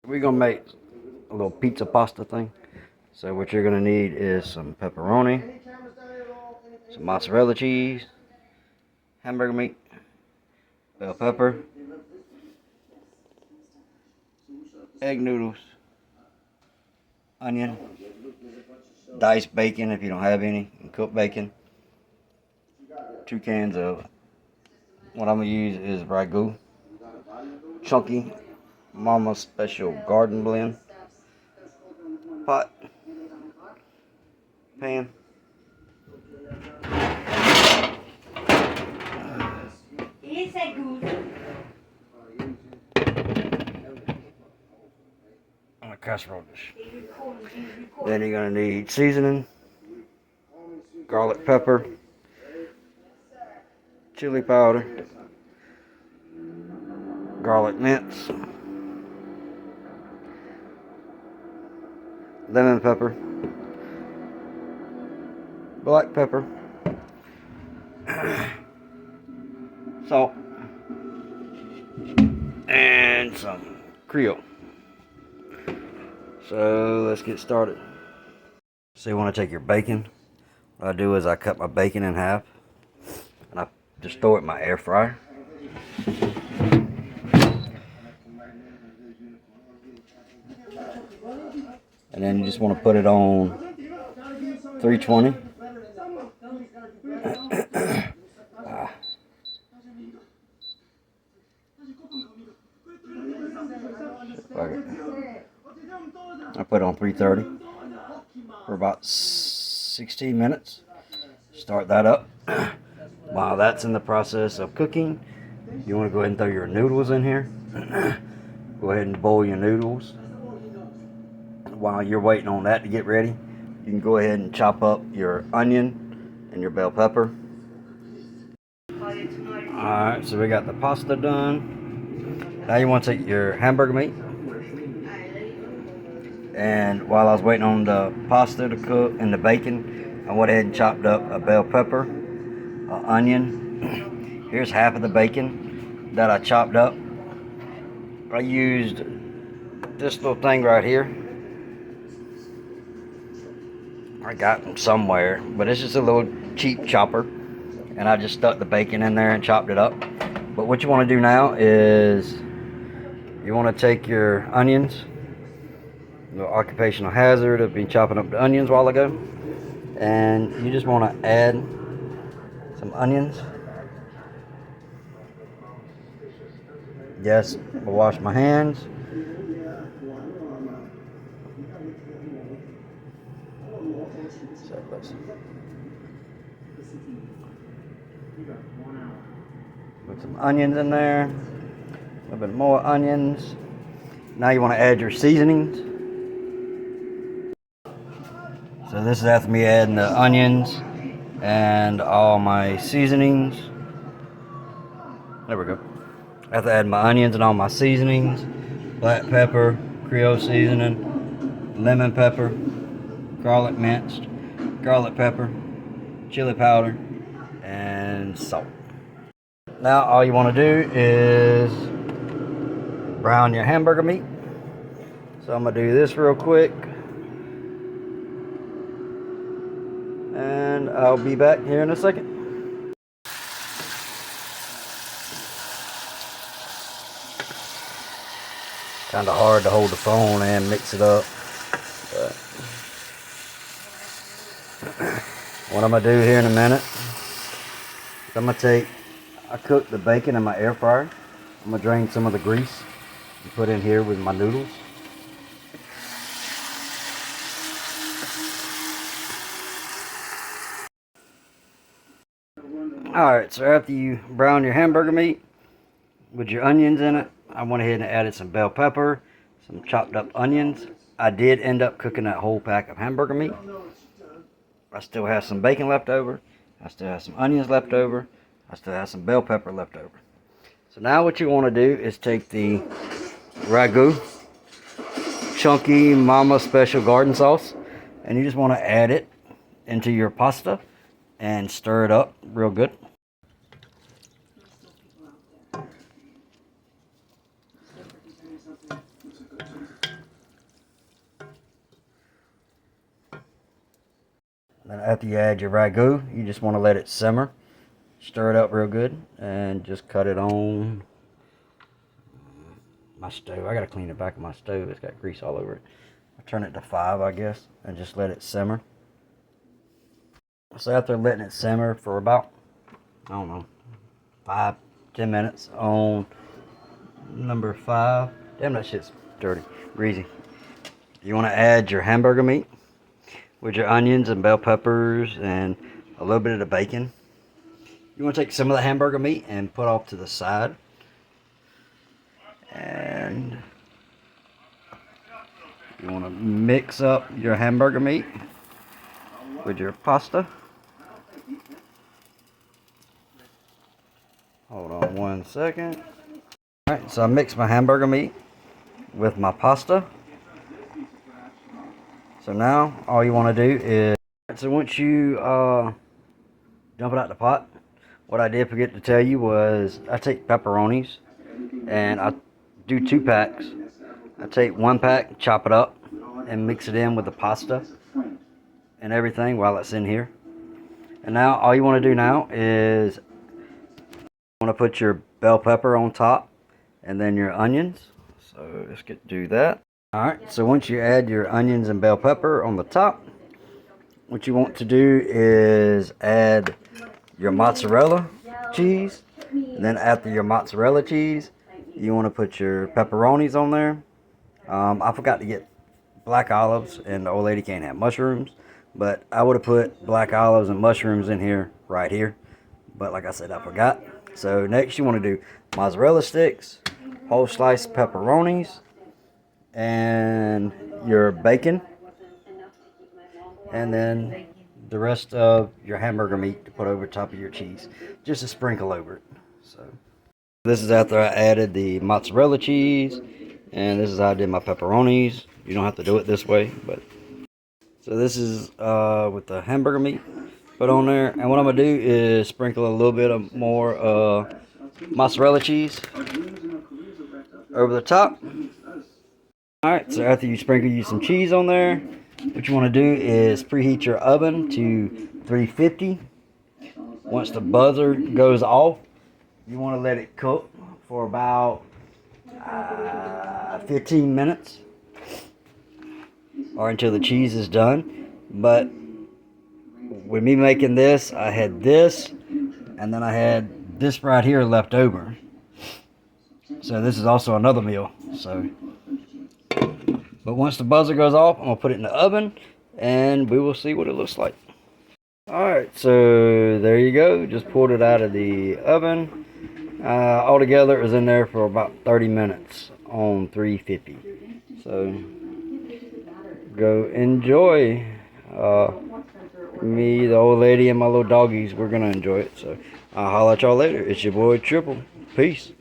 we're gonna make a little pizza pasta thing. So what you're gonna need is some pepperoni, some mozzarella cheese, hamburger meat, bell pepper, egg noodles, onion, diced bacon if you don't have any, and cooked bacon. 2 cans of what I'm gonna use is ragu, chunky Mama Special Garden Blend, pot, pan, and a casserole dish. Then you're gonna need seasoning, garlic pepper, chili powder, garlic mince, lemon pepper, black pepper, salt, and some Creole. So let's get started. So you want to take your bacon. What I do is I cut my bacon in half and I just throw it in my air fryer. And then you just want to put it on 320. I put it on 330 for about 16 minutes. Start that up. While that's in the process of cooking, you want to go ahead and throw your noodles in here. Go ahead and boil your noodles. While you're waiting on that to get ready, you can go ahead and chop up your onion and your bell pepper. Alright, so we got the pasta done. Now you want to take your hamburger meat. And while I was waiting on the pasta to cook and the bacon, I went ahead and chopped up a bell pepper, an onion. Here's half of the bacon that I chopped up. I used this little thing right here. I got them somewhere, but it's just a little cheap chopper. And I just stuck the bacon in there and chopped it up. But what you want to do now is you want to take your onions. No occupational hazard of been chopping up the onions a while ago, and you just want to add some onions. Yes, I'll wash my hands. Put some onions in there, a little bit more onions. Now you want to add your seasonings. So this is after me adding the onions and all my seasonings. There we go. After adding my onions and all my seasonings, black pepper, Creole seasoning, lemon pepper, garlic minced, garlic pepper, chili powder, and salt. Now all you want to do is brown your hamburger meat. So I'm going to do this real quick. And I'll be back here in a second. Kind of hard to hold the phone and mix it up. But what I'm going to do here in a minute is I'm going to I cooked the bacon in my air fryer. I'm going to drain some of the grease and put in here with my noodles. Alright, so after you brown your hamburger meat with your onions in it, I went ahead and added some bell pepper, some chopped up onions. I did end up cooking that whole pack of hamburger meat. I still have some bacon left over. I still have some onions left over. I still have some bell pepper left over. So now what you want to do is take the ragu, chunky Mama Special Garden Sauce, and you just want to add it into your pasta and stir it up real good. Then after you add your ragu, you just want to let it simmer. Stir it up real good and just cut it on my stove. I gotta clean the back of my stove. It's got grease all over it. I turn it to 5, I guess, and just let it simmer. So after letting it simmer for about, I don't know, 5-10 minutes on number 5. Damn, that shit's dirty, greasy. You want to add your hamburger meat with your onions and bell peppers and a little bit of the bacon. You want to take some of the hamburger meat and put off to the side. And you want to mix up your hamburger meat with your pasta. Hold on 1 second. Alright, so I mixed my hamburger meat with my pasta. So now all you want to do is, so once you dump it out the pot, what I did forget to tell you was I take pepperonis and I do 2 packs. I take 1 pack, chop it up, and mix it in with the pasta and everything while it's in here. And now all you want to do now is you want to put your bell pepper on top and then your onions. So let's do that. Alright, so once you add your onions and bell pepper on the top, what you want to do is add your mozzarella cheese. And then after your mozzarella cheese, you want to put your pepperonis on there. I forgot to get black olives, and the old lady can't have mushrooms, but I would have put black olives and mushrooms in here, right here. But like I said, I forgot. So next you want to do mozzarella sticks, whole sliced pepperonis, and your bacon, and then the rest of your hamburger meat to put over top of your cheese, just to sprinkle over it. So this is after I added the mozzarella cheese, and this is how I did my pepperonis. You don't have to do it this way, but so this is with the hamburger meat put on there, and what I'm gonna do is sprinkle a little bit of more mozzarella cheese over the top. Alright, so after you sprinkle some cheese on there, what you want to do is preheat your oven to 350. Once the buzzer goes off, you want to let it cook for about 15 minutes or until the cheese is done. But with me making this, I had this and then I had this right here left over. So this is also another meal. But once the buzzer goes off, I'm going to put it in the oven and we will see what it looks like. Alright, so there you go. Just pulled it out of the oven. Altogether, it was in there for about 30 minutes on 350. So, go enjoy. Me, the old lady, and my little doggies, we're going to enjoy it. So, I'll holler at y'all later. It's your boy Triple. Peace.